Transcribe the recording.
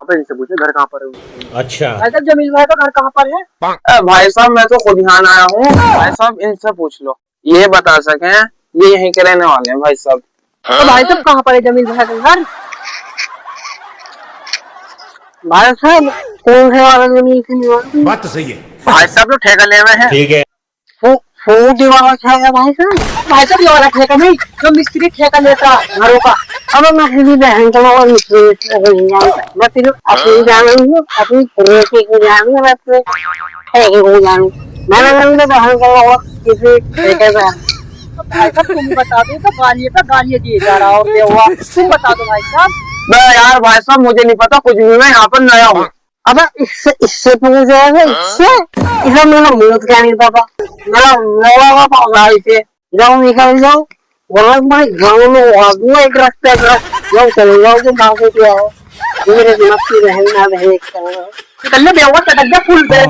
अबे इनसे पूछे घर कहाँ पर है। अच्छा भाई साहब जमील भाई का घर कहाँ पर है। भाई साहब मैं तो खुद यहाँ आया हूँ। भाई साहब इनसे पूछ लो, ये बता सके, ये यहीं के रहने वाले हैं भाई साहब। तो भाई साहब कहाँ पर है जमील भाई का घर। भाई साहब कौन है वाला जमीन की निवासी। बात तो सही है। भाई साहब तो ठेका ले हुए हैं। ठीक है। फूट वाला ठेका भाई साहब। भाई साहब ये वाला ठेका नहीं जो मिस्त्री ठेका लेता घरों का। अब मैं किसी बहन का और मिस्त्री नहीं जानता, मैं सिर्फ अपनी जान रही हूँ, अपनी ठेके को जानू, मैं अपने ठेके को जानू। मैंने अपने बहन का और किसी ठेके पे। भाई साहब तुम बता दो, तो गालियाँ दिए जा रहा और क्या हुआ, तुम बता दो भाई साहब। यार भाई साहब मुझे नहीं पता कुछ भी, मैं यहाँ पर नया हूँ। अब इससे पूछ जाएगा, इससे मेरा मुँह क्या नहीं पता, मेरा मोड़ा पौधा इसे जाओ निकल जाओ। बहुत बड़े गाँव में आदमी एक रास्ते का जाओ चले जाओ तो बाकी क्या हो, मेरे दिमाग की रहना रहने निकलने बेवा चटक जा फुल पे।